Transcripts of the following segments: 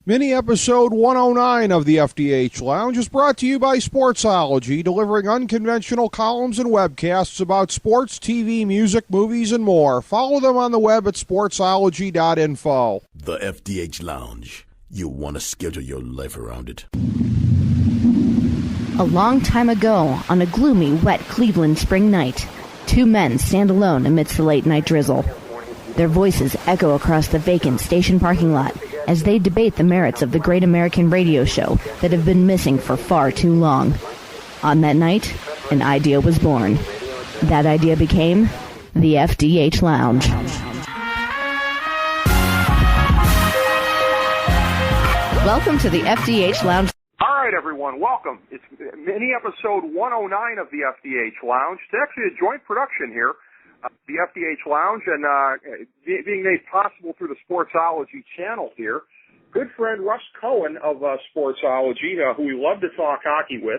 Mini episode 109 of the FDH Lounge is brought to you by Sportsology, delivering unconventional columns and webcasts about sports, TV, music, movies, and more. Follow them on the web at sportsology.info. The FDH Lounge. You want to schedule your life around it. A long time ago, on a gloomy, wet Cleveland spring night, two men stand alone amidst the late-night drizzle. Their voices echo across the vacant station parking lot as they debate the merits of the great American radio show that have been missing for far too long. On that night, an idea was born. That idea became the FDH Lounge. Welcome to the FDH Lounge. All right, everyone, welcome. It's mini episode 109 of the FDH Lounge. It's actually a joint production here. The FDH Lounge, and being made possible through the Sportsology channel here. Good friend Russ Cohen of Sportsology, who we love to talk hockey with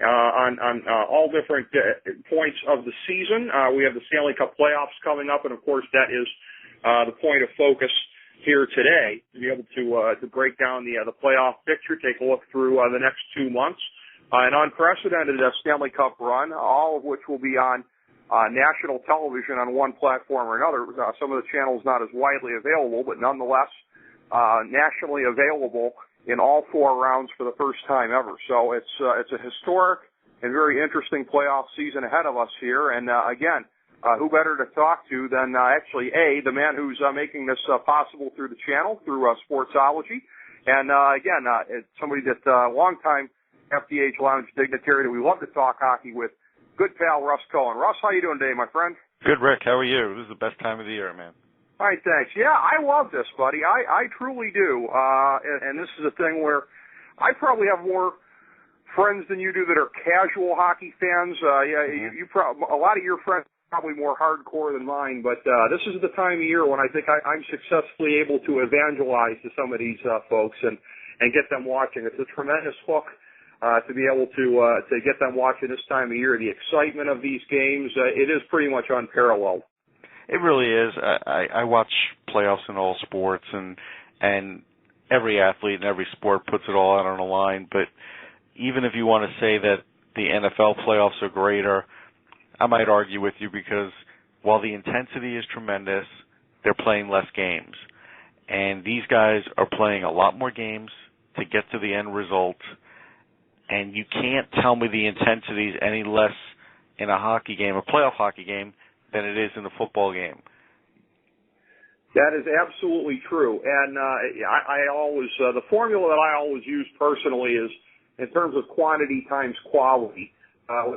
on all different points of the season. We have the Stanley Cup Playoffs coming up, and of course that is the point of focus here today, to be able to break down the playoff picture, take a look through the next 2 months. An unprecedented Stanley Cup run, all of which will be on national television on one platform or another. Some of the channels not as widely available, but nonetheless nationally available in all 4 rounds for the first time ever. So it's a historic and very interesting playoff season ahead of us here. And again, who better to talk to than actually the man who's making this possible through the channel, through Sportsology. And again, it's somebody that longtime FDH Lounge dignitary that we love to talk hockey with. Good pal, Russ Cohen. Russ, how you doing today, my friend? Good, Rick. How are you? This is the best time of the year, man. All right, thanks. Yeah, I love this, buddy. I truly do. And this is a thing where I probably have more friends than you do that are casual hockey fans. A lot of your friends are probably more hardcore than mine, but this is the time of year when I think I'm successfully able to evangelize to some of these folks and get them watching. It's a tremendous hook. To be able to get them watching this time of year, the excitement of these games, it is pretty much unparalleled. It really is. I watch playoffs in all sports, and every athlete in every sport puts it all out on the line. But even if you want to say that the NFL playoffs are greater, I might argue with you because while the intensity is tremendous, they're playing less games. And these guys are playing a lot more games to get to the end result. And you can't tell me the intensity is any less in a hockey game, a playoff hockey game, than it is in a football game. That is absolutely true. And I always the formula that I always use personally is in terms of quantity times quality.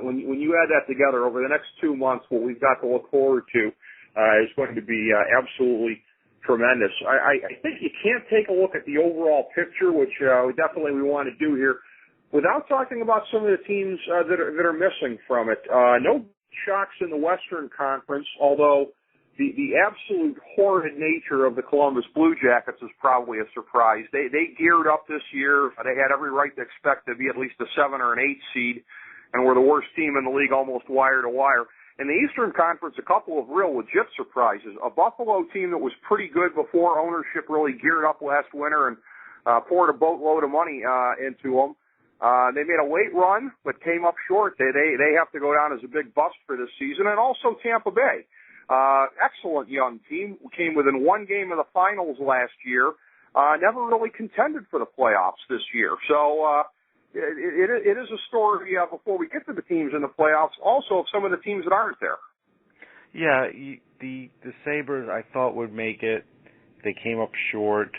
When you add that together over the next 2 months, what we've got to look forward to is going to be absolutely tremendous. I think you can't take a look at the overall picture, which definitely we want to do here, without talking about some of the teams that are missing from it. No shocks in the Western Conference, although the absolute horrid nature of the Columbus Blue Jackets is probably a surprise. They geared up this year. They had every right to expect to be at least a 7 or an 8 seed, and were the worst team in the league almost wire to wire. In the Eastern Conference, a couple of real legit surprises. A Buffalo team that was pretty good before ownership really geared up last winter and poured a boatload of money into them. They made a late run, but came up short. They have to go down as a big bust for this season. And also Tampa Bay. Excellent young team. Came within 1 game of the finals last year. Never really contended for the playoffs this year. So it is a story before we get to the teams in the playoffs, also of some of the teams that aren't there. Yeah, the Sabres I thought would make it. They came up short.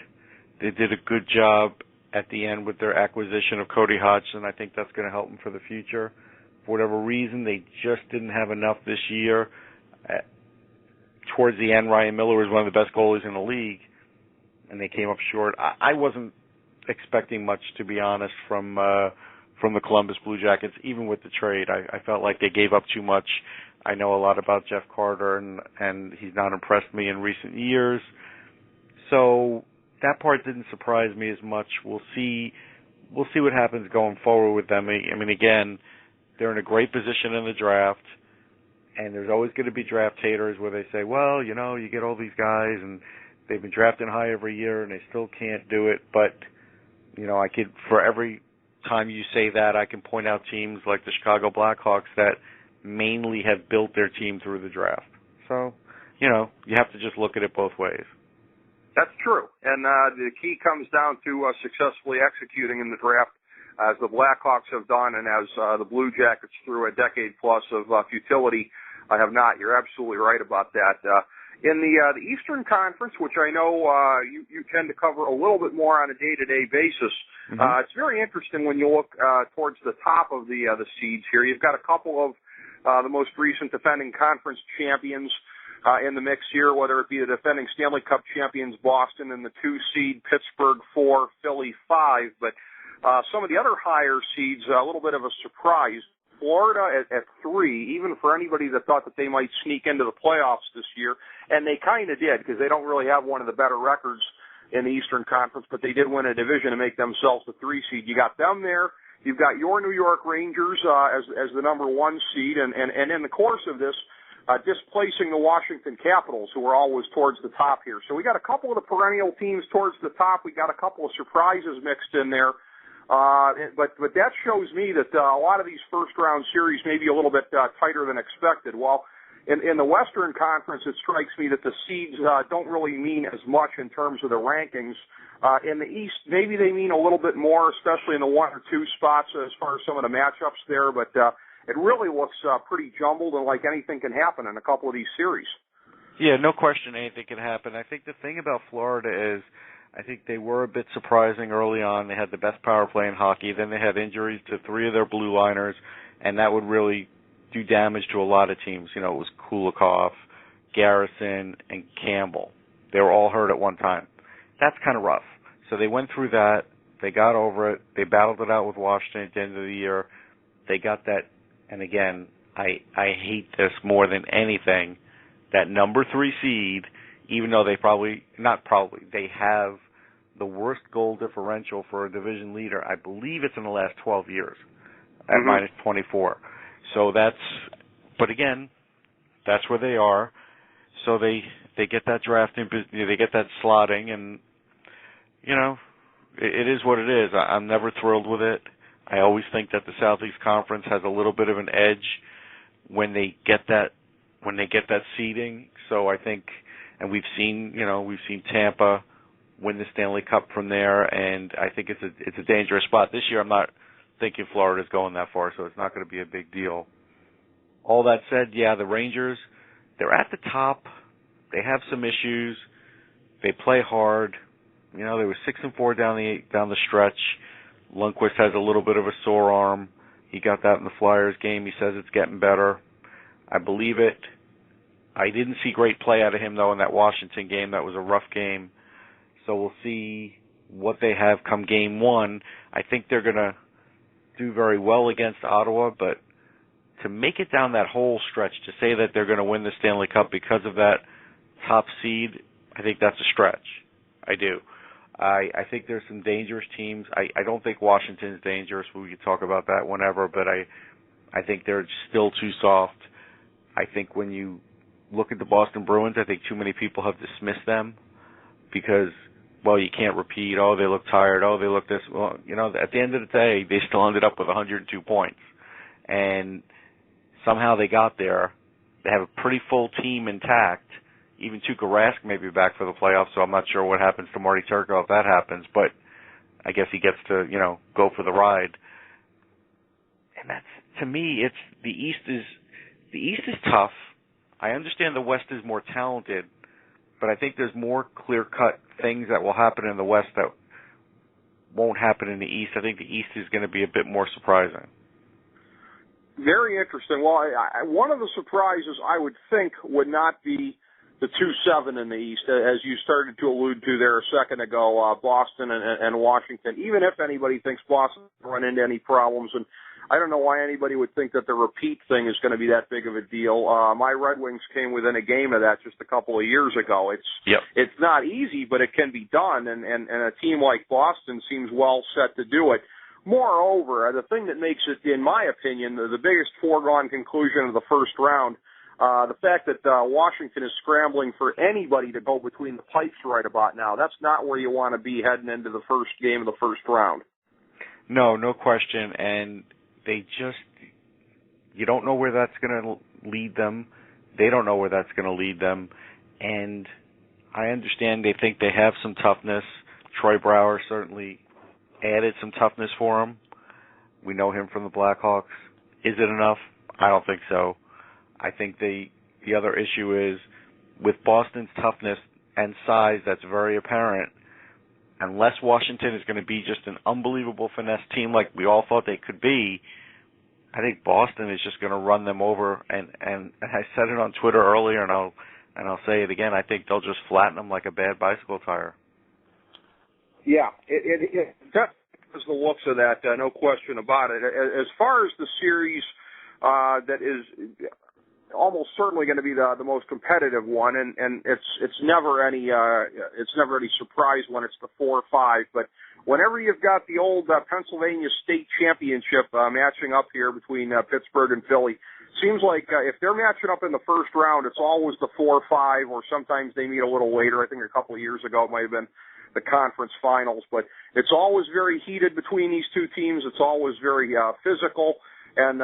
They did a good job at the end with their acquisition of Cody Hodgson. I think that's going to help them for the future. For whatever reason, they just didn't have enough this year. Towards the end, Ryan Miller was one of the best goalies in the league, and they came up short. I wasn't expecting much, to be honest, from the Columbus Blue Jackets, even with the trade. I felt like they gave up too much. I know a lot about Jeff Carter, and he's not impressed me in recent years. So that part didn't surprise me as much. We'll see what happens going forward with them. I mean, again, they're in a great position in the draft, and there's always going to be draft haters where they say, well, you get all these guys, and they've been drafting high every year, and they still can't do it. But I could, for every time you say that, I can point out teams like the Chicago Blackhawks that mainly have built their team through the draft. So, you have to just look at it both ways. That's true. And the key comes down to successfully executing in the draft, as the Blackhawks have done, and as the Blue Jackets through a decade plus of futility have not. You're absolutely right about that. In the Eastern Conference, which I know you tend to cover a little bit more on a day-to-day basis, it's very interesting when you look towards the top of the seeds here. You've got a couple of the most recent defending conference champions in the mix here, whether it be the defending Stanley Cup champions Boston and the 2 seed, Pittsburgh 4, Philly 5, but some of the other higher seeds, a little bit of a surprise. Florida at 3, even for anybody that thought that they might sneak into the playoffs this year, and they kind of did, because they don't really have one of the better records in the Eastern Conference, but they did win a division to make themselves the 3 seed. You got them there. You've got your New York Rangers as the number 1 seed, and in the course of this, displacing the Washington Capitals, who are always towards the top here. So we got a couple of the perennial teams towards the top. We got a couple of surprises mixed in there. But that shows me that a lot of these first-round series may be a little bit tighter than expected. Well, in the Western Conference, it strikes me that the seeds don't really mean as much in terms of the rankings. In the East, maybe they mean a little bit more, especially in the 1 or 2 spots as far as some of the matchups there. But it really looks pretty jumbled, and like anything can happen in a couple of these series. Yeah, no question anything can happen. I think the thing about Florida is I think they were a bit surprising early on. They had the best power play in hockey. Then they had injuries to 3 of their blue liners, and that would really do damage to a lot of teams. It was Kulikov, Garrison, and Campbell. They were all hurt at one time. That's kind of rough. So they went through that. They got over it. They battled it out with Washington at the end of the year. They got that. And again, I hate this more than anything, that number 3 seed, even though they have the worst goal differential for a division leader. I believe it's in the last 12 years at minus 24. So but again, that's where they are. So they get that drafting, they get that slotting, and it is what it is. I'm never thrilled with it. I always think that the Southeast Conference has a little bit of an edge when they get that seeding. So I think, and we've seen Tampa win the Stanley Cup from there, and I think it's a dangerous spot. This year I'm not thinking Florida's going that far, so it's not going to be a big deal. All that said, yeah, the Rangers, they're at the top. They have some issues. They play hard. They were 6-4 down the stretch. Lundqvist has a little bit of a sore arm. He got that in the Flyers game. He says it's getting better. I believe it. I didn't see great play out of him, though, in that Washington game. That was a rough game. So we'll see what they have come game 1. I think they're going to do very well against Ottawa, but to make it down that whole stretch, to say that they're going to win the Stanley Cup because of that top seed, I think that's a stretch. I do. I think there's some dangerous teams. I don't think Washington's dangerous. We could talk about that whenever, but I think they're still too soft. I think when you look at the Boston Bruins, I think too many people have dismissed them because, well, you can't repeat. Oh, they look tired. Oh, they look this. Well, at the end of the day, they still ended up with 102 points. And somehow they got there. They have a pretty full team intact. Even Tuukka Rask may be back for the playoffs, so I'm not sure what happens to Marty Turco if that happens, but I guess he gets to, go for the ride. And that's, to me, the East is tough. I understand the West is more talented, but I think there's more clear-cut things that will happen in the West that won't happen in the East. I think the East is going to be a bit more surprising. Very interesting. Well, one of the surprises I would think would not be the 2-7 in the East, as you started to allude to there a second ago, Boston and Washington. Even if anybody thinks Boston will run into any problems, and I don't know why anybody would think that the repeat thing is going to be that big of a deal. My Red Wings came within a game of that just a couple of years ago. It's not easy, but it can be done, and a team like Boston seems well set to do it. Moreover, the thing that makes it, in my opinion, the biggest foregone conclusion of the first round, the fact that Washington is scrambling for anybody to go between the pipes right about now, that's not where you want to be heading into the first game of the first round. No question. And you don't know where that's going to lead them. They don't know where that's going to lead them. And I understand they think they have some toughness. Troy Brouwer certainly added some toughness for them. We know him from the Blackhawks. Is it enough? I don't think so. I think the other issue is with Boston's toughness and size that's very apparent, unless Washington is going to be just an unbelievable finesse team like we all thought they could be, I think Boston is just going to run them over. And I said it on Twitter earlier, and I'll say it again. I think they'll just flatten them like a bad bicycle tire. Yeah, it has the looks of that, no question about it. As far as the series that is almost certainly going to be the most competitive one, and it's never any surprise when it's the 4-5. But whenever you've got the old Pennsylvania State Championship matching up here between Pittsburgh and Philly, seems like if they're matching up in the first round, it's always the 4-5, or sometimes they meet a little later. I think a couple of years ago it might have been the conference finals, but it's always very heated between these two teams. It's always very physical. And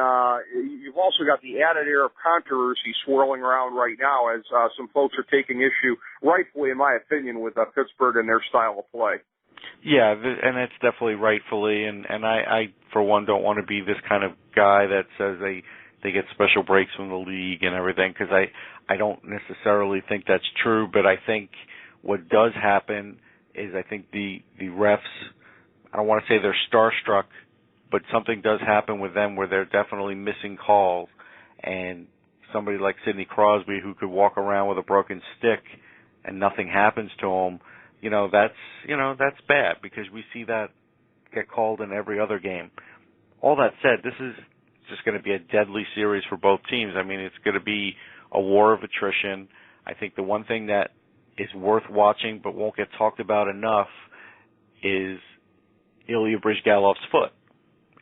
you've also got the added air of controversy swirling around right now as some folks are taking issue, rightfully in my opinion, with Pittsburgh and their style of play. Yeah, and it's definitely rightfully. And I, for one, don't want to be this kind of guy that says they get special breaks from the league and everything, because I don't necessarily think that's true. But I think what does happen is I think the refs, I don't want to say they're starstruck, but something does happen with them where they're definitely missing calls. And somebody like Sidney Crosby, who could walk around with a broken stick and nothing happens to him, that's bad, because we see that get called in every other game. All that said, this is just going to be a deadly series for both teams. I mean, it's going to be a war of attrition. I think the one thing that is worth watching but won't get talked about enough is Ilya Bryzgalov's foot.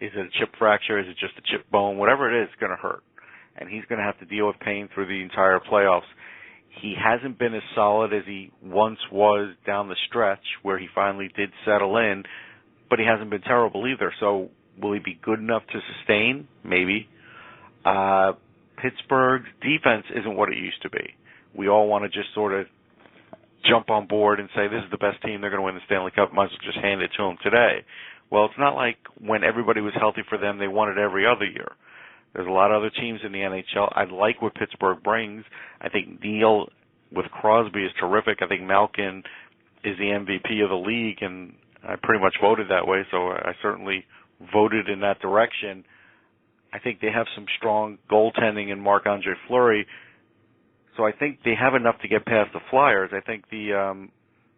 Is it a chip fracture? Is it just a chip bone? Whatever it is, it's going to hurt. And he's going to have to deal with pain through the entire playoffs. He hasn't been as solid as he once was down the stretch where he finally did settle in, but he hasn't been terrible either. So will he be good enough to sustain? Maybe. Pittsburgh's defense isn't what it used to be. We all want to just sort of jump on board and say this is the best team, they're going to win the Stanley Cup, might as well just hand it to them today. Well, it's not like when everybody was healthy for them, they won it every other year. There's a lot of other teams in the NHL. I like what Pittsburgh brings. I think Neal with Crosby is terrific. I think Malkin is the MVP of the league, and I pretty much voted that way, so I certainly voted in that direction. I think they have some strong goaltending in Marc-Andre Fleury, so I think they have enough to get past the Flyers. I think the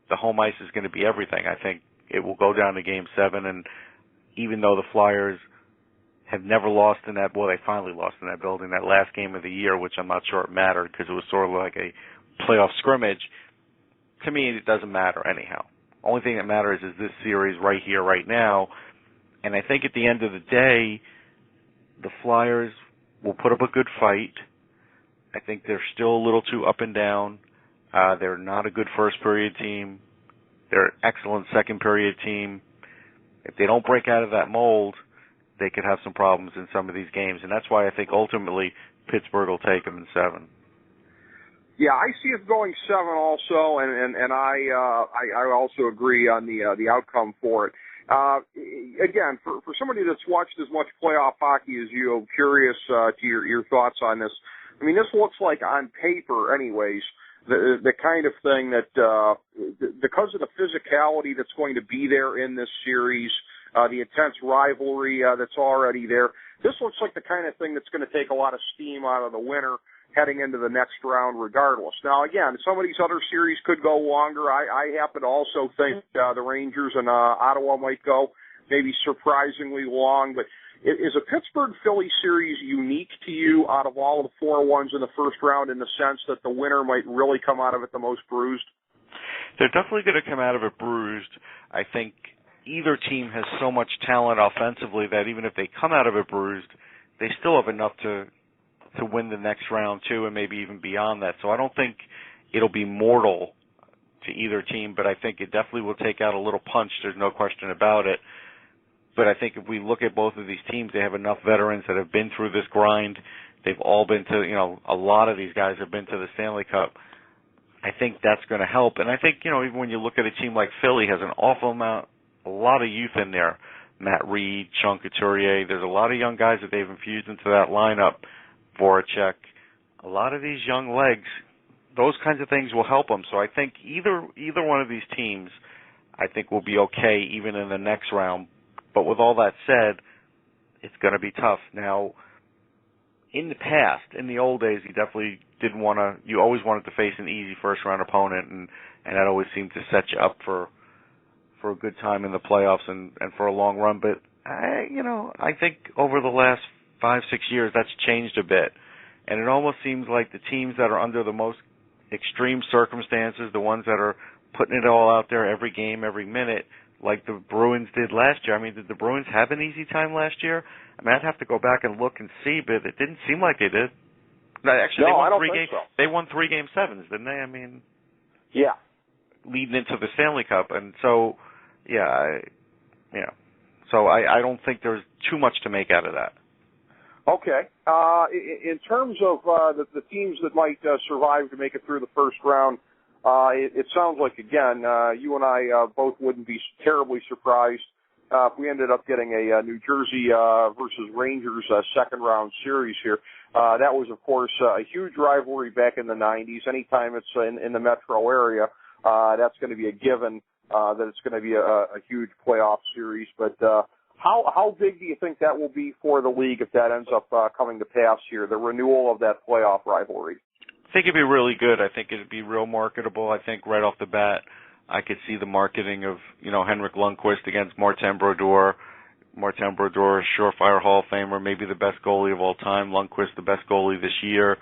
home ice is going to be everything. I think it will go down to Game 7, and even though the Flyers have never lost in that, well, they finally lost in that building, that last game of the year, which I'm not sure it mattered because it was sort of like a playoff scrimmage. To me, it doesn't matter anyhow. Only thing that matters is this series right here, right now. And I think at the end of the day, the Flyers will put up a good fight. I think they're still a little too up and down. They're not a good first period team. They're an excellent second period team. If they don't break out of that mold, they could have some problems in some of these games. And that's why I think ultimately Pittsburgh will take them in 7. Yeah, I see it going 7 also, and I also agree on the outcome for it. Again, for somebody that's watched as much playoff hockey as you, I'm curious to your thoughts on this. I mean, this looks like on paper, anyways, the kind of thing that because of the physicality that's going to be there in this series, the intense rivalry that's already there, this looks like the kind of thing that's going to take a lot of steam out of the winner heading into the next round regardless. Now, again, some of these other series could go longer. I happen to also think the Rangers and Ottawa might go maybe surprisingly long. But is a Pittsburgh-Philly series unique to you out of all of the 4 ones in the first round in the sense that the winner might really come out of it the most bruised? They're definitely going to come out of it bruised. I think either team has so much talent offensively that even if they come out of it bruised, they still have enough to to win the next round too, and maybe even beyond that. So I don't think it'll be mortal to either team, but I think it definitely will take out a little punch. There's no question about it. But I think if we look at both of these teams, they have enough veterans that have been through this grind. They've all been to, a lot of these guys have been to the Stanley Cup. I think that's going to help. And I think, even when you look at a team like Philly, has a lot of youth in there. Matt Reed, Sean Couturier. There's a lot of young guys that they've infused into that lineup. Voracek. A lot of these young legs, those kinds of things will help them. So I think either one of these teams, I think, will be okay even in the next round. But with all that said, it's going to be tough. Now, in the past, in the old days, you always wanted to face an easy first-round opponent, and that always seemed to set you up for a good time in the playoffs and for a long run. But, I think over the last 5-6 years, that's changed a bit. And it almost seems like the teams that are under the most extreme circumstances, the ones that are putting it all out there every game, every minute, like the Bruins did last year. I mean, did the Bruins have an easy time last year? I mean, I'd have to go back and look and see, but it didn't seem like they did. Actually, no, I don't think so. They won 3 Game 7s, didn't they? I mean, yeah, leading into the Stanley Cup, and so so I don't think there's too much to make out of that. Okay. In terms of the teams that might survive to make it through the first round, it sounds like, again, you and I both wouldn't be terribly surprised if we ended up getting a New Jersey versus Rangers second-round series here. That was, of course, a huge rivalry back in the 90s. Anytime it's in the metro area, that's going to be a given that it's going to be a huge playoff series. But how big do you think that will be for the league if that ends up coming to pass here, the renewal of that playoff rivalry? I think it'd be really good. I think it'd be real marketable. I think right off the bat, I could see the marketing of, Henrik Lundqvist against Martin Brodeur. Martin Brodeur, surefire Hall of Famer, maybe the best goalie of all time. Lundqvist, the best goalie this year.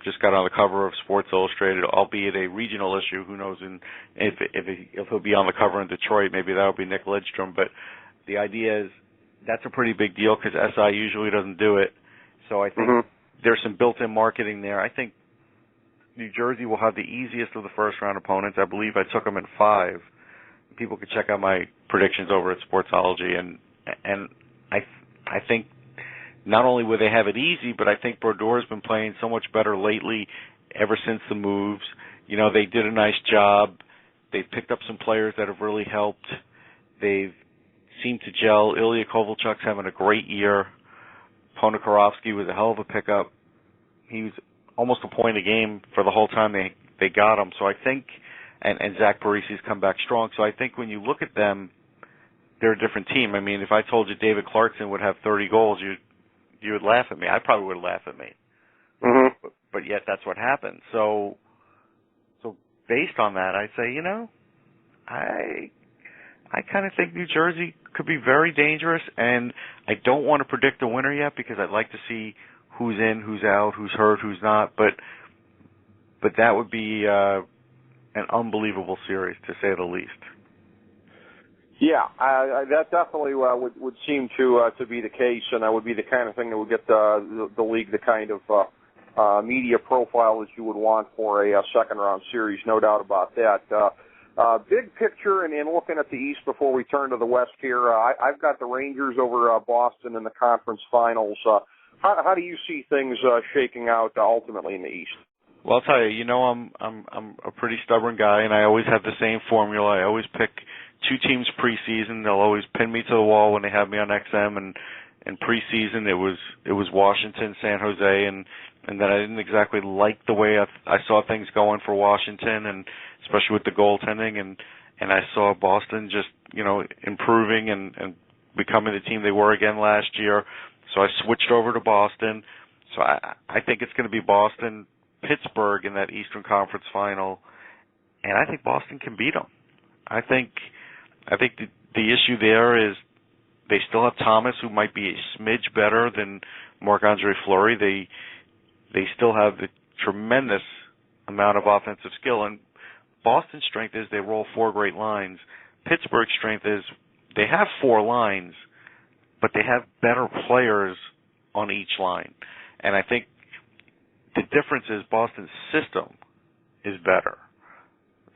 Just got on the cover of Sports Illustrated, albeit a regional issue. Who knows if he'll be on the cover in Detroit? Maybe that'll be Nick Lidstrom. But the idea is that's a pretty big deal because SI usually doesn't do it. So I think there's some built-in marketing there. I think New Jersey will have the easiest of the first-round opponents. I believe I took them in 5. People can check out my predictions over at Sportsology, and I think not only will they have it easy, but I think Brodeur's been playing so much better lately ever since the moves. They did a nice job. They've picked up some players that have really helped. They've seemed to gel. Ilya Kovalchuk's having a great year. Ponikarovsky was a hell of a pickup. He was almost a point a game for the whole time they got him. So I think, and Zach Parisi's come back strong. So I think when you look at them, they're a different team. I mean, if I told you David Clarkson would have 30 goals, you would laugh at me. I probably would laugh at me. But yet that's what happened. So based on that, I say, I kind of think New Jersey could be very dangerous, and I don't want to predict the winner yet because I'd like to see who's in, who's out, who's hurt, who's not. But that would be an unbelievable series, to say the least. Yeah, that definitely would seem to be the case, and that would be the kind of thing that would get the league the kind of media profile that you would want for a second-round series, no doubt about that. Big picture, and looking at the East before we turn to the West here, I've got the Rangers over Boston in the conference finals. How do you see things shaking out ultimately in the East? Well, I'll tell you, I'm a pretty stubborn guy, and I always have the same formula. I always pick 2 teams preseason. They'll always pin me to the wall when they have me on XM, and in preseason it was Washington, San Jose, and then I didn't exactly like the way I saw things going for Washington, and especially with the goaltending, and I saw Boston just improving and becoming the team they were again last year. So I switched over to Boston. So I think it's going to be Boston, Pittsburgh in that Eastern Conference final, and I think Boston can beat them. I think the issue there is they still have Thomas, who might be a smidge better than Marc-Andre Fleury. They still have the tremendous amount of offensive skill, and Boston's strength is they roll 4 great lines. Pittsburgh's strength is they have 4 lines, but they have better players on each line. And I think the difference is Boston's system is better,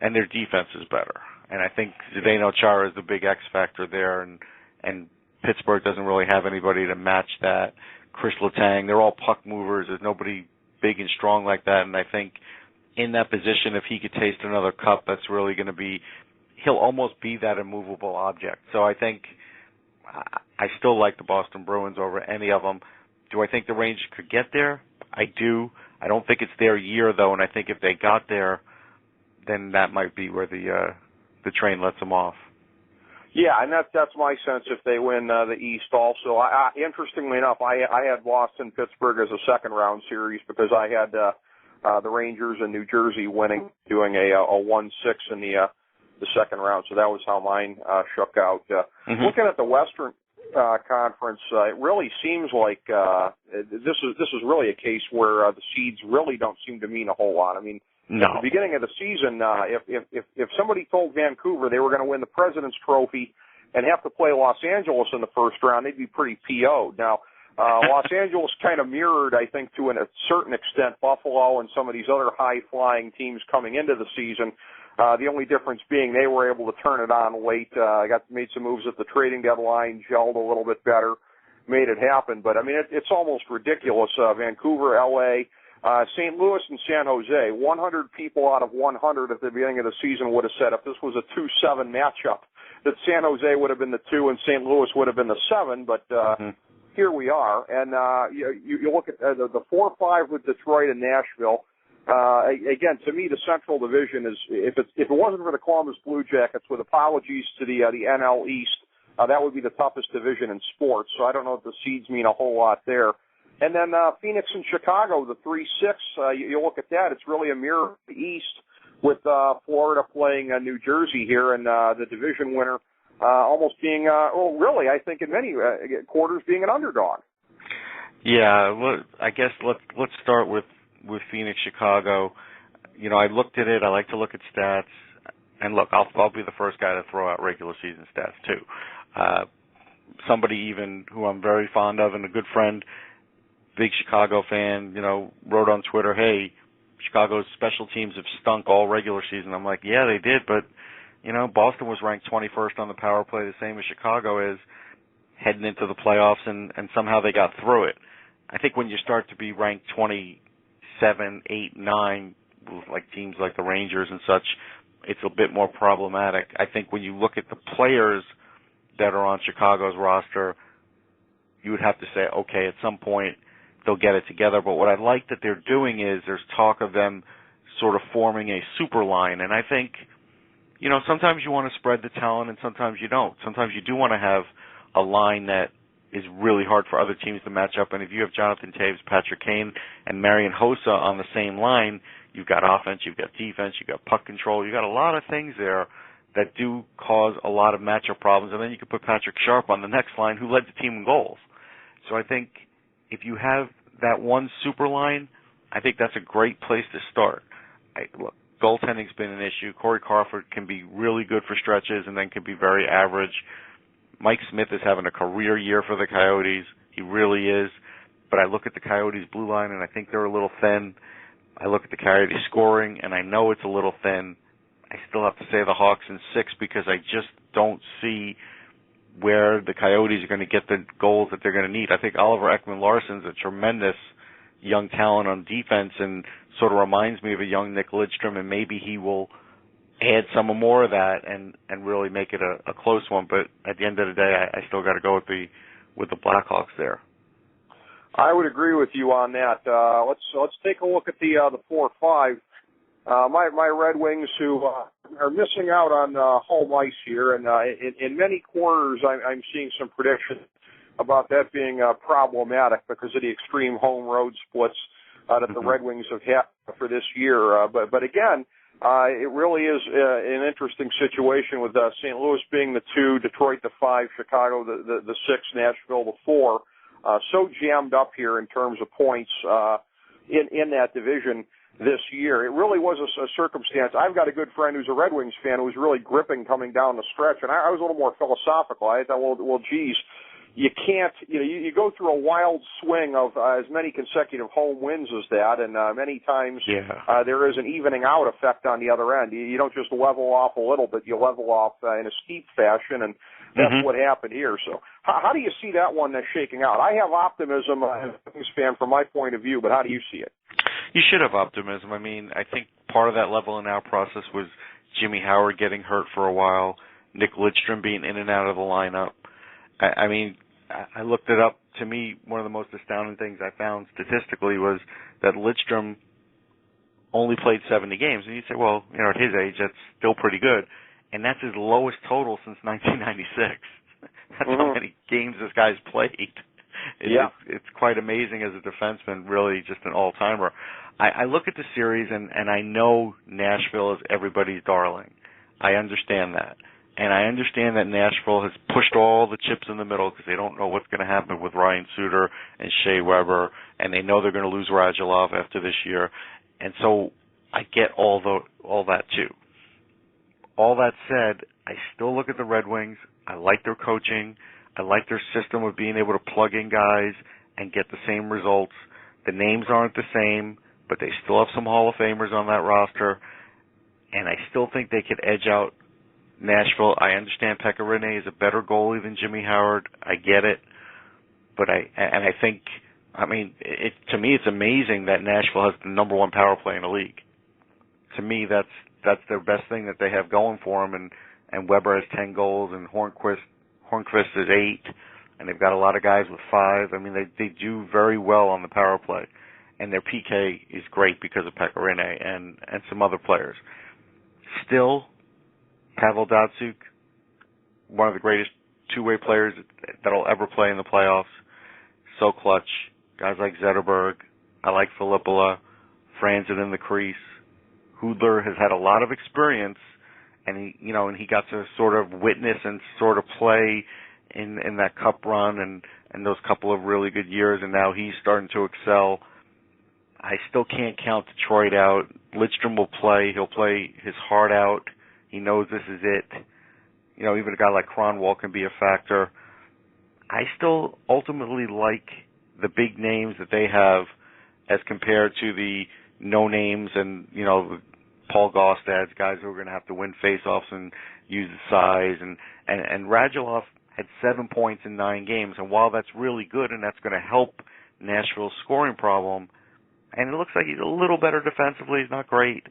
and their defense is better. And I think Zdeno Chara is the big X factor there, and Pittsburgh doesn't really have anybody to match that. Chris Letang, they're all puck movers. There's nobody big and strong like that. And I think in that position, if he could taste another cup, that's really going to be, he'll almost be that immovable object. So I think I still like the Boston Bruins over any of them. Do I think the Rangers could get there? I do. I don't think it's their year, though, and I think if they got there, then that might be where the train lets them off. Yeah, and that's my sense if they win the East also. Interestingly enough, I had Boston-Pittsburgh as a second-round series because I had the Rangers and New Jersey winning, doing a 1-6 in the second round. So that was how mine shook out. Looking at the Western Conference, it really seems like this is really a case where the seeds really don't seem to mean a whole lot. I mean, no. At the beginning of the season, if somebody told Vancouver they were going to win the President's Trophy and have to play Los Angeles in the first round, they'd be pretty PO'd. Now, Los Angeles kind of mirrored, I think, to a certain extent, Buffalo and some of these other high-flying teams coming into the season. The only difference being they were able to turn it on late, made some moves at the trading deadline, gelled a little bit better, made it happen. But, I mean, it's almost ridiculous. Vancouver, L.A., St. Louis and San Jose, 100 people out of 100 at the beginning of the season would have said if this was a 2-7 matchup that San Jose would have been the 2 and St. Louis would have been the 7, but here we are. And you look at the 4-5 with Detroit and Nashville. Again, to me, the Central Division is, if it wasn't for the Columbus Blue Jackets, with apologies to the NL East, that would be the toughest division in sports. So I don't know if the seeds mean a whole lot there. And then Phoenix and Chicago, the 3-6, you look at that, it's really a mirror of the East with Florida playing New Jersey here, and the division winner almost being, really, I think in many quarters being an underdog. Yeah, I guess let's start with Phoenix, Chicago. You know, I looked at it. I like to look at stats. And look, I'll be the first guy to throw out regular season stats, too. Somebody even who I'm very fond of and a good friend, big Chicago fan, you know, wrote on Twitter, hey, Chicago's special teams have stunk all regular season. I'm like, yeah, they did, but, you know, Boston was ranked 21st on the power play, the same as Chicago is, heading into the playoffs, and somehow they got through it. I think when you start to be ranked 27, 8, 9, like teams like the Rangers and such, it's a bit more problematic. I think when you look at the players that are on Chicago's roster, you would have to say, okay, at some point they'll get it together. But what I like that they're doing is there's talk of them sort of forming a super line. And I think, you know, sometimes you want to spread the talent and sometimes you don't. Sometimes you do want to have a line that is really hard for other teams to match up. And if you have Jonathan Taves, Patrick Kane, and Marian Hossa on the same line, you've got offense, you've got defense, you've got puck control, you've got a lot of things there that do cause a lot of matchup problems. And then you can put Patrick Sharp on the next line, who led the team in goals. So I think if you have that one super line, I think that's a great place to start. Look, goaltending's been an issue. Corey Crawford can be really good for stretches and then can be very average. Mike Smith is having a career year for the Coyotes. He really is. But I look at the Coyotes' blue line, and I think they're a little thin. I look at the Coyotes scoring, and I know it's a little thin. I still have to say the Hawks in 6 because I just don't see where the Coyotes are going to get the goals that they're going to need. I think Oliver Ekman-Larsson's a tremendous young talent on defense and sort of reminds me of a young Nick Lidstrom, and maybe he will add some more of that and really make it a close one. But at the end of the day, I still got to go with the Blackhawks there. I would agree with you on that. Let's take a look at the 4-5. My Red Wings, who are missing out on home ice here, and in many quarters I'm seeing some predictions about that being problematic because of the extreme home-road splits that the Red Wings have had for this year. But again, it really is an interesting situation with St. Louis being the 2, Detroit the 5, Chicago the 6, Nashville the 4. So jammed up here in terms of points in that division this year. It really was a circumstance. I've got a good friend who's a Red Wings fan who was really gripping coming down the stretch, and I was a little more philosophical. I thought, well, geez, you can't, you go through a wild swing of as many consecutive home wins as that, and many times there is an evening out effect on the other end. You don't just level off a little bit, you level off in a steep fashion, and that's what happened here. So how do you see that one shaking out? I have optimism as a Kings fan from my point of view, but how do you see it? You should have optimism. I mean, I think part of that leveling out process was Jimmy Howard getting hurt for a while, Nick Lidstrom being in and out of the lineup. I mean, I looked it up. To me, one of the most astounding things I found statistically was that Lidstrom only played 70 games. And you say, well, at his age, that's still pretty good. And that's his lowest total since 1996. That's how many games this guy's played. It's quite amazing as a defenseman, really just an all-timer. I look at the series, and I know Nashville is everybody's darling. I understand that. And I understand that Nashville has pushed all the chips in the middle because they don't know what's going to happen with Ryan Suter and Shea Weber, and they know they're going to lose Radulov after this year. And so I get all that too. All that said, I still look at the Red Wings. I like their coaching. I like their system of being able to plug in guys and get the same results. The names aren't the same, but they still have some Hall of Famers on that roster. And I still think they could edge out Nashville. I understand Pekka Rinne is a better goalie than Jimmy Howard. I get it. But I think, to me, it's amazing that Nashville has the number one power play in the league. To me, that's their best thing that they have going for them. And Weber has 10 goals, and Hornquist is 8, and they've got a lot of guys with 5. I mean, they do very well on the power play. And their PK is great because of Pekka Rinne and some other players. Still, Pavel Datsyuk, one of the greatest two-way players that'll ever play in the playoffs. So clutch. Guys like Zetterberg. I like Filippola. Franzen in the crease. Hudler has had a lot of experience, and he got to sort of witness and sort of play in that cup run and those couple of really good years, and now he's starting to excel. I still can't count Detroit out. Lidstrom will play. He'll play his heart out. He knows this is it. Even a guy like Cronwall can be a factor. I still ultimately like the big names that they have as compared to the no names and, Paul Gaustad's guys who are going to have to win faceoffs and use the size. And Radulov had 7 points in 9 games. And while that's really good and that's going to help Nashville's scoring problem, and it looks like he's a little better defensively, he's not great,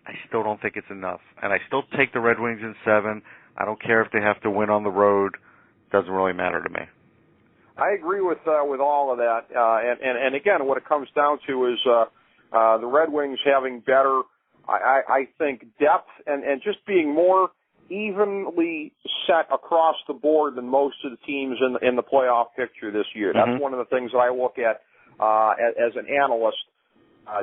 I still don't think it's enough. And I still take the Red Wings in 7. I don't care if they have to win on the road. Doesn't really matter to me. I agree with all of that. And again, what it comes down to is the Red Wings having better, I think, depth and just being more evenly set across the board than most of the teams in the playoff picture this year. That's one of the things that I look at as an analyst.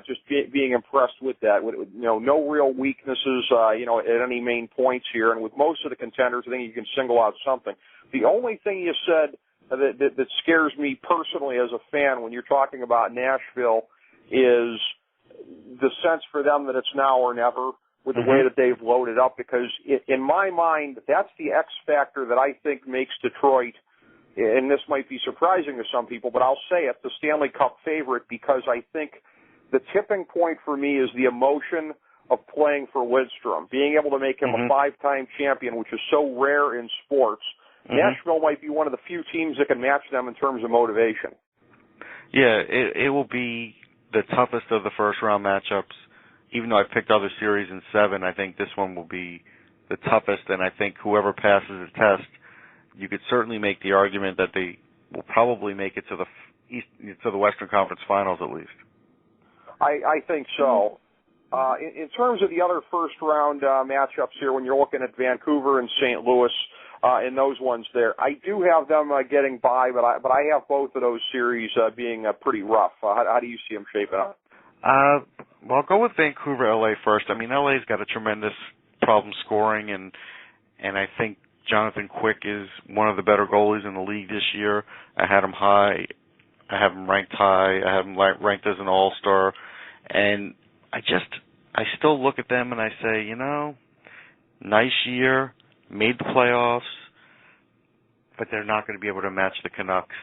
Just being impressed with that. No real weaknesses, at any main points here. And with most of the contenders, I think you can single out something. The only thing you said that scares me personally as a fan when you're talking about Nashville is the sense for them that it's now or never with the way that they've loaded up. Because in my mind, that's the X factor that I think makes Detroit, and this might be surprising to some people, but I'll say it, the Stanley Cup favorite, because I think the tipping point for me is the emotion of playing for Lidstrom, being able to make him a 5-time champion, which is so rare in sports. Nashville might be one of the few teams that can match them in terms of motivation. Yeah, it will be the toughest of the first-round matchups. Even though I picked other series in 7, I think this one will be the toughest, and I think whoever passes the test, you could certainly make the argument that they will probably make it to the Western Conference Finals at least. I think so. In terms of the other first-round matchups here, when you're looking at Vancouver and St. Louis, in those ones there, I do have them getting by, but I have both of those series being pretty rough. How do you see them shaping up? Well, I'll go with Vancouver, LA first. I mean, LA's got a tremendous problem scoring, and I think Jonathan Quick is one of the better goalies in the league this year. I had him high. I have him ranked high. I have him ranked as an all-star. And I still look at them and I say, nice year, made the playoffs, but they're not going to be able to match the Canucks.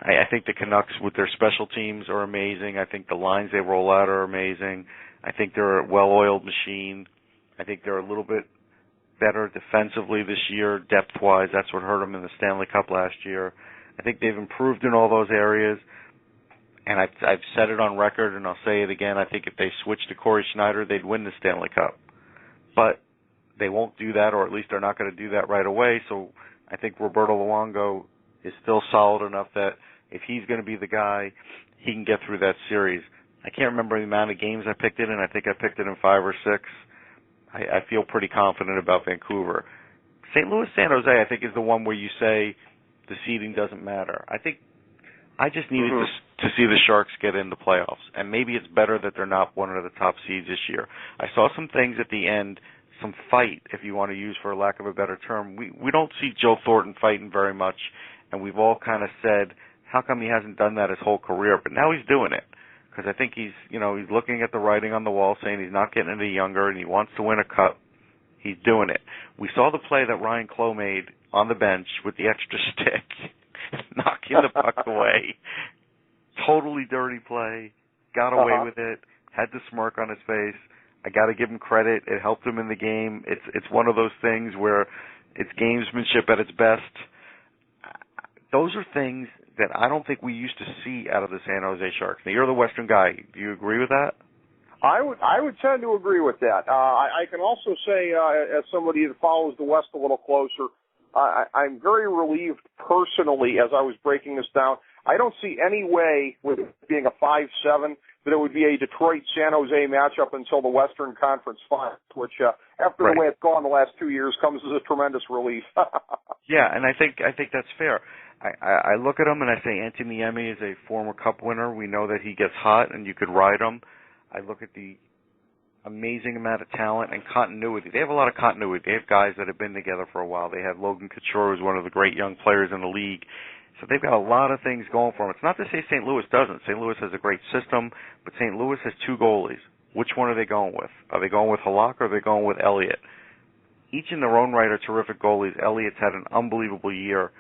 I think the Canucks with their special teams are amazing. I think the lines they roll out are amazing. I think they're a well-oiled machine. I think they're a little bit better defensively this year, depth-wise. That's what hurt them in the Stanley Cup last year. I think they've improved in all those areas. And I've said it on record, and I'll say it again. I think if they switched to Corey Schneider, they'd win the Stanley Cup. But they won't do that, or at least they're not going to do that right away. So I think Roberto Luongo is still solid enough that if he's going to be the guy, he can get through that series. I can't remember the amount of games I picked it in. I think I picked it in 5 or 6. I feel pretty confident about Vancouver. St. Louis, San Jose, I think, is the one where you say the seeding doesn't matter. I think I just needed to see the Sharks get in the playoffs, and maybe it's better that they're not one of the top seeds this year. I saw some things at the end, some fight, if you want to use for lack of a better term. We don't see Joe Thornton fighting very much, and we've all kind of said, how come he hasn't done that his whole career? But now he's doing it, because I think he's looking at the writing on the wall, saying he's not getting any younger and he wants to win a cup. He's doing it. We saw the play that Ryan Clough made on the bench with the extra stick, knocking the puck away. Totally dirty play. Got away with it. Had the smirk on his face. I got to give him credit. It helped him in the game. It's one of those things where it's gamesmanship at its best. Those are things that I don't think we used to see out of the San Jose Sharks. Now, you're the Western guy. Do you agree with that? I would tend to agree with that. I can also say, as somebody that follows the West a little closer, I'm very relieved personally as I was breaking this down. I don't see any way, with it being a 5-7, that it would be a Detroit-San Jose matchup until the Western Conference Finals, which, after the way it's gone the last 2 years, comes as a tremendous relief. Yeah, and I think that's fair. I look at him and I say Anthony Niemi is a former Cup winner. We know that he gets hot and you could ride him. I look at the amazing amount of talent and continuity. They have a lot of continuity. They have guys that have been together for a while. They have Logan Couture, who's one of the great young players in the league. So they've got a lot of things going for them. It's not to say St. Louis doesn't. St. Louis has a great system, but St. Louis has 2 goalies. Which one are they going with? Are they going with Halak or are they going with Elliott? Each in their own right are terrific goalies. Elliott's had an unbelievable year.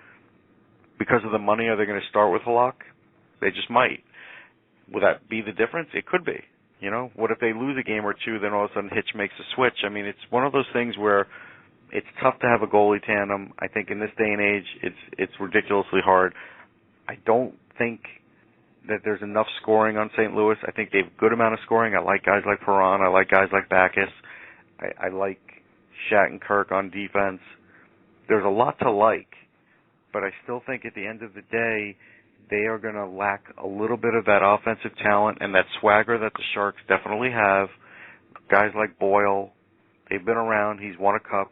Because of the money, are they going to start with Halak? They just might. Will that be the difference? It could be. You know, what if they lose a game or two, then all of a sudden Hitch makes a switch? I mean, it's one of those things where it's tough to have a goalie tandem. I think in this day and age, it's ridiculously hard. I don't think that there's enough scoring on St. Louis. I think they have a good amount of scoring. I like guys like Perron. I like guys like Backus. I like Shattenkirk on defense. There's a lot to like, but I still think at the end of the day, they are going to lack a little bit of that offensive talent and that swagger that the Sharks definitely have. Guys like Boyle, they've been around. He's won a cup.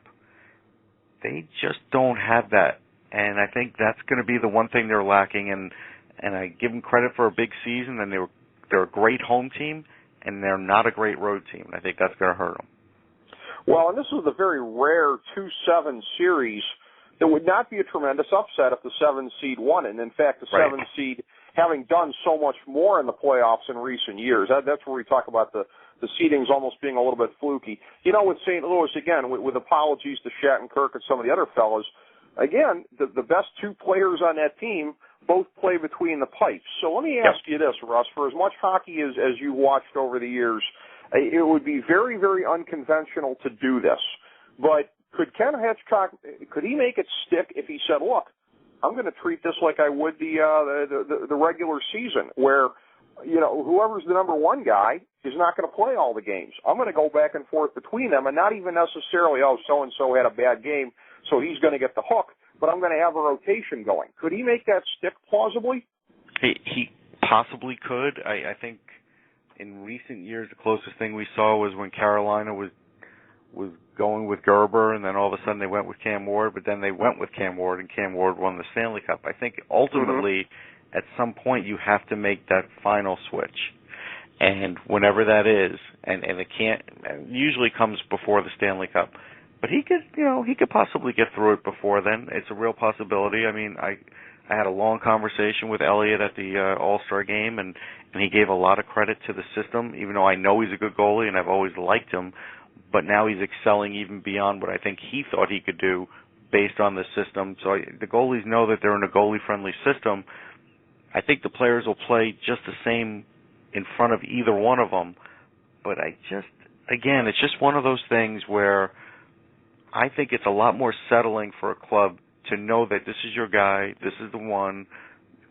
They just don't have that, and I think that's going to be the one thing they're lacking. And I give them credit for a big season, and they're a great home team, and they're not a great road team. I think that's going to hurt them. Well, and this was a very rare 2-7 series. There would not be a tremendous upset if the 7 seed won. And in fact, the 7 seed, having done so much more in the playoffs in recent years, that's where we talk about the seedings almost being a little bit fluky. You know, with St. Louis, again, with apologies to Shattenkirk and some of the other fellas, again, the best 2 players on that team both play between the pipes. So let me ask you this, Russ, for as much hockey as you watched over the years, it would be very, very unconventional to do this. But could Ken Hitchcock, could he make it stick if he said, look, I'm going to treat this like I would the regular season, where, you know, whoever's the number 1 guy is not going to play all the games. I'm going to go back and forth between them, and not even necessarily, so-and-so had a bad game, so he's going to get the hook, but I'm going to have a rotation going. Could he make that stick plausibly? He possibly could. I think in recent years, the closest thing we saw was when Carolina was going with Gerber, and then all of a sudden they went with Cam Ward, but then they went with Cam Ward, and Cam Ward won the Stanley Cup. I think ultimately, at some point, you have to make that final switch. And whenever that is, and it usually comes before the Stanley Cup. But he could possibly get through it before then. It's a real possibility. I mean, I had a long conversation with Elliott at the All-Star game, and he gave a lot of credit to the system, even though I know he's a good goalie and I've always liked him. But now he's excelling even beyond what I think he thought he could do based on the system. So the goalies know that they're in a goalie-friendly system. I think the players will play just the same in front of either one of them. But again, it's just one of those things where I think it's a lot more settling for a club to know that this is your guy, this is the one,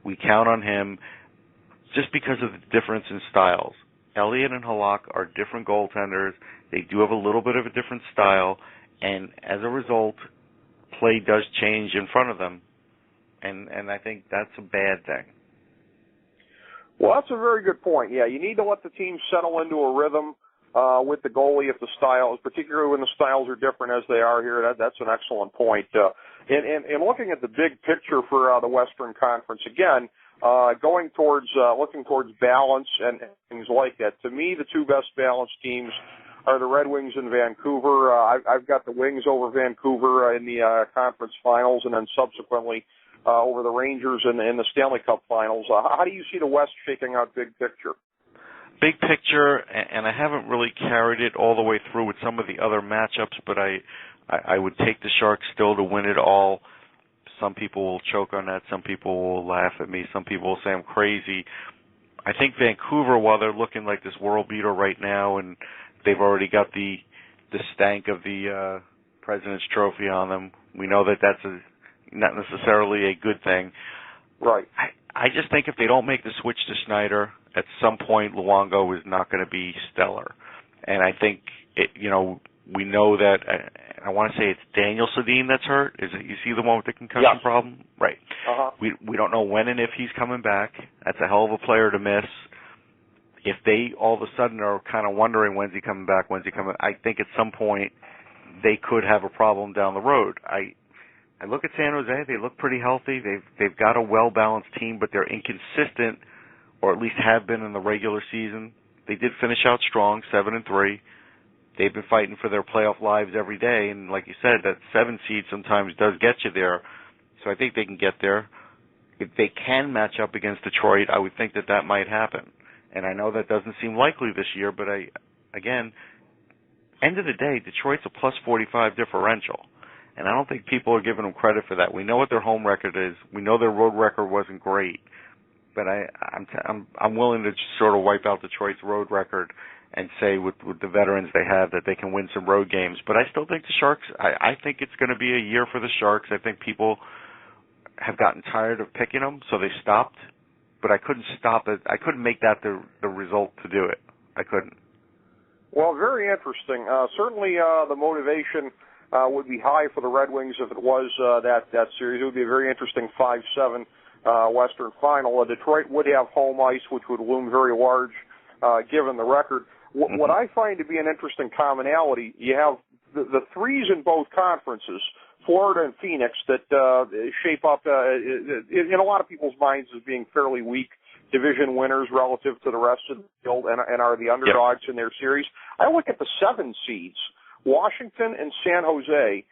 we count on him, just because of the difference in styles. Elliott and Halak are different goaltenders. They do have a little bit of a different style, and as a result, play does change in front of them, and I think that's a bad thing. Well, that's a very good point. Yeah, you need to let the team settle into a rhythm with the goalie if the styles, particularly when the styles are different as they are here. That's an excellent point. And looking at the big picture for the Western Conference, again, looking towards balance and things like that. To me, the two best balanced teams are the Red Wings and Vancouver. I've got the Wings over Vancouver in the conference finals, and then subsequently over the Rangers in the Stanley Cup finals. How do you see the West shaking out big picture? Big picture, and I haven't really carried it all the way through with some of the other matchups, but I would take the Sharks still to win it all. Some people will choke on that. Some people will laugh at me. Some people will say I'm crazy. I think Vancouver, while they're looking like this world beater right now, and they've already got the stank of the President's Trophy on them, we know that that's not necessarily a good thing. Right. I just think if they don't make the switch to Schneider, at some point Luongo is not going to be stellar. And I think, we know that, I want to say it's Daniel Sedin that's hurt. Is it, you see the one with the concussion problem? Right. Uh-huh. We don't know when and if he's coming back. That's a hell of a player to miss. If they all of a sudden are kind of wondering when's he coming back, I think at some point they could have a problem down the road. I look at San Jose. They look pretty healthy. They've got a well-balanced team, but they're inconsistent, or at least have been in the regular season. They did finish out strong, 7-3. They've been fighting for their playoff lives every day, and like you said, that 7 seed sometimes does get you there. So I think they can get there. If they can match up against Detroit, I would think that might happen. And I know that doesn't seem likely this year, but again, end of the day, Detroit's a plus 45 differential. And I don't think people are giving them credit for that. We know what their home record is. We know their road record wasn't great. But I'm willing to just sort of wipe out Detroit's road record and say with the veterans they have that they can win some road games. But I still think the Sharks, I think it's going to be a year for the Sharks. I think people have gotten tired of picking them, so they stopped. But I couldn't stop it. I couldn't make that the result to do it. I couldn't. Well, very interesting. Certainly the motivation would be high for the Red Wings if it was that series. It would be a very interesting 5-7 Western final. Detroit would have home ice, which would loom very large given the record. What I find to be an interesting commonality, you have the threes in both conferences, Florida and Phoenix, that shape up in a lot of people's minds as being fairly weak division winners relative to the rest of the field and are the underdogs in their series. I look at the 7 seeds, Washington and San Jose,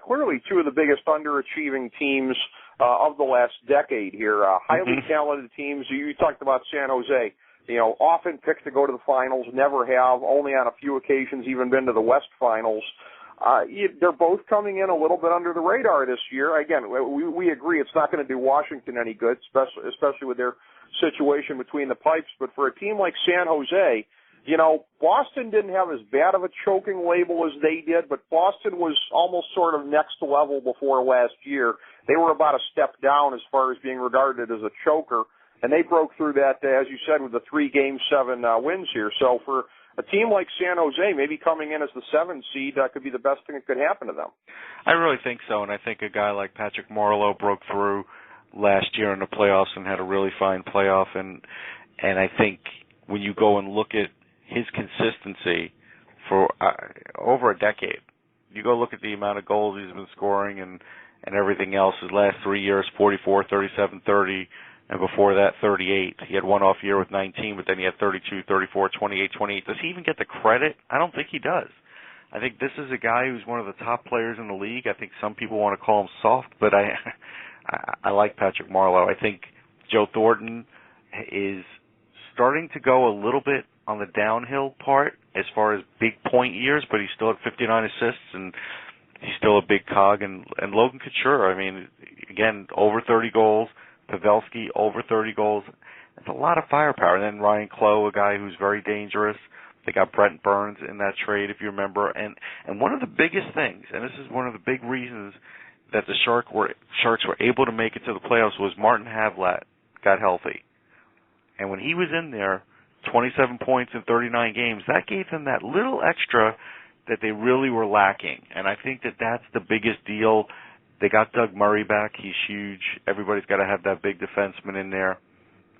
clearly two of the biggest underachieving teams of the last decade here. Highly talented teams. You talked about San Jose. Often picked to go to the finals, never have, only on a few occasions even been to the West Finals. They're both coming in a little bit under the radar this year. Again, we agree it's not going to do Washington any good, especially with their situation between the pipes. But for a team like San Jose, Boston didn't have as bad of a choking label as they did, but Boston was almost sort of next level before last year. They were about a step down as far as being regarded as a choker. And they broke through that, as you said, with the 3-game 7 wins here. So for a team like San Jose, maybe coming in as the 7 seed could be the best thing that could happen to them. I really think so, and I think a guy like Patrick Marleau broke through last year in the playoffs and had a really fine playoff. And I think when you go and look at his consistency for over a decade, you go look at the amount of goals he's been scoring and everything else. His last 3 years, 44, 37, 30. And before that, 38. He had one off year with 19, but then he had 32, 34, 28, 28. Does he even get the credit? I don't think he does. I think this is a guy who's one of the top players in the league. I think some people want to call him soft, but I like Patrick Marleau. I think Joe Thornton is starting to go a little bit on the downhill part as far as big point years, but he's still at 59 assists and he's still a big cog. And Logan Couture, I mean, again, over 30 goals. Pavelski, over 30 goals. That's a lot of firepower. And then Ryan Clough, a guy who's very dangerous. They got Brent Burns in that trade, if you remember. And one of the biggest things, and this is one of the big reasons that the Sharks were able to make it to the playoffs, was Martin Havlat got healthy. And when he was in there, 27 points in 39 games, that gave them that little extra that they really were lacking. And I think that that's the biggest deal. They got Doug Murray back. He's huge. Everybody's got to have that big defenseman in there.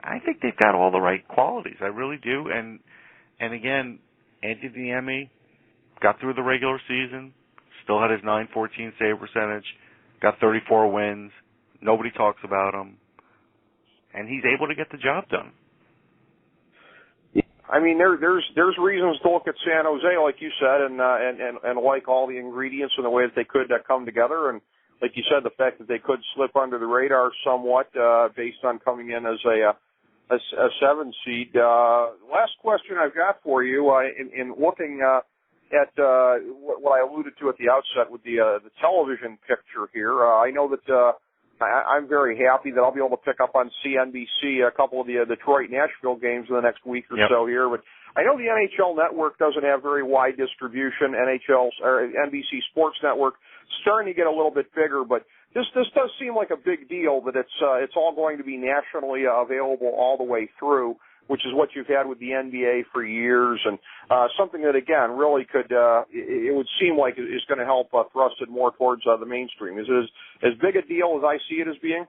I think they've got all the right qualities. I really do. And again, Andy Niemi got through the regular season, still had his .914 save percentage, got 34 wins. Nobody talks about him. And he's able to get the job done. I mean, there's reasons to look at San Jose, like you said, and like all the ingredients and the way that they could come together. And like you said, the fact that they could slip under the radar somewhat based on coming in as a 7 seed. Last question I've got for you, in looking at what I alluded to at the outset with the television picture here, I know that I'm very happy that I'll be able to pick up on CNBC a couple of the Detroit-Nashville games in the next week or so here. But I know the NHL Network doesn't have very wide distribution. NBC Sports Network starting to get a little bit bigger, but this does seem like a big deal that it's all going to be nationally available all the way through, which is what you've had with the NBA for years, and something that, again, really could, it would seem like is going to help thrust it more towards the mainstream. Is it as big a deal as I see it as being?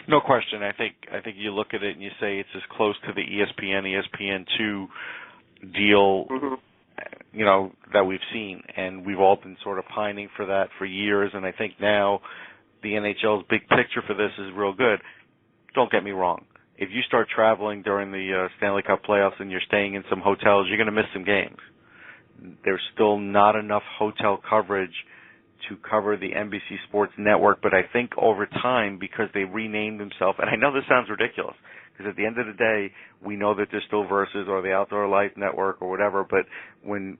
No question. I think you look at it and you say it's as close to the ESPN2 deal, you know, that we've seen, and we've all been sort of pining for that for years, and I think now the NHL's big picture for this is real good. Don't get me wrong. If you start traveling during the Stanley Cup Playoffs and you're staying in some hotels, you're going to miss some games. There's still not enough hotel coverage to cover the NBC Sports Network, but I think over time, because they renamed themselves, and I know this sounds ridiculous, because at the end of the day, we know that there's still Versus or the Outdoor Life Network or whatever, but when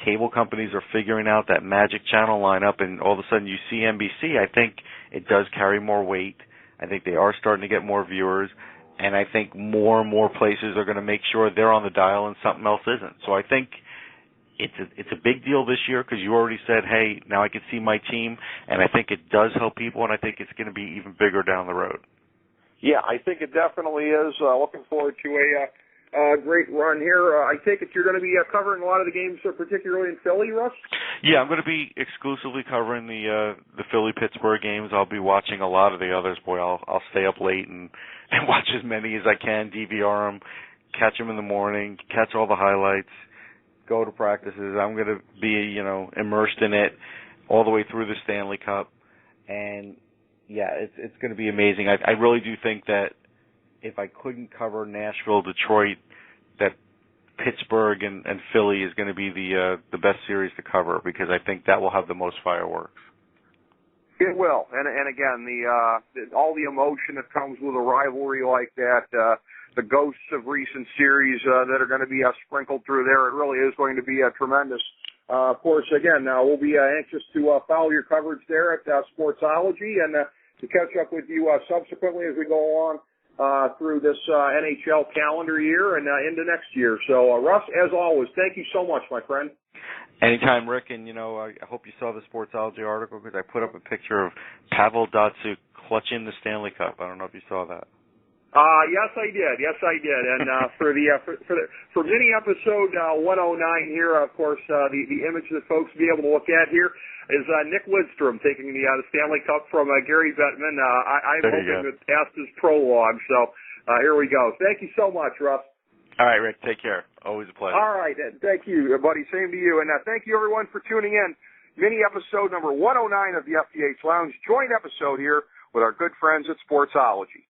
cable companies are figuring out that magic channel lineup and all of a sudden you see NBC, I think it does carry more weight. I think they are starting to get more viewers. And I think more and more places are going to make sure they're on the dial and something else isn't. So I think it's a big deal this year because you already said, hey, now I can see my team, and I think it does help people, and I think it's going to be even bigger down the road. Yeah, I think it definitely is. Looking forward to a great run here. I take it you're going to be covering a lot of the games, particularly in Philly, Russ? Yeah, I'm going to be exclusively covering the Philly-Pittsburgh games. I'll be watching a lot of the others. Boy, I'll stay up late and watch as many as I can, DVR them, catch them in the morning, catch all the highlights, go to practices. I'm going to be, immersed in it all the way through the Stanley Cup. And, yeah, it's going to be amazing. I really do think that if I couldn't cover Nashville, Detroit, that Pittsburgh and Philly is going to be the best series to cover because I think that will have the most fireworks. It will, and again, all the emotion that comes with a rivalry like that, the ghosts of recent series that are going to be sprinkled through there, it really is going to be tremendous. Of course, again, we'll be anxious to follow your coverage there at Sportsology and to catch up with you subsequently as we go along through this NHL calendar year and into next year. So, Russ, as always, thank you so much, my friend. Anytime, Rick, and, I hope you saw the Sportsology article because I put up a picture of Pavel Datsyuk clutching the Stanley Cup. I don't know if you saw that. Yes, I did. And for mini episode 109 here, of course, the image that folks will be able to look at here is Nick Lidstrom taking the Stanley Cup from Gary Bettman. I'm hoping that passed his prologue. So here we go. Thank you so much, Russ. All right, Rick. Take care. Always a pleasure. All right. Thank you, buddy. Same to you. And thank you, everyone, for tuning in. Mini episode number 109 of the FDH Lounge. Joint episode here with our good friends at Sportsology.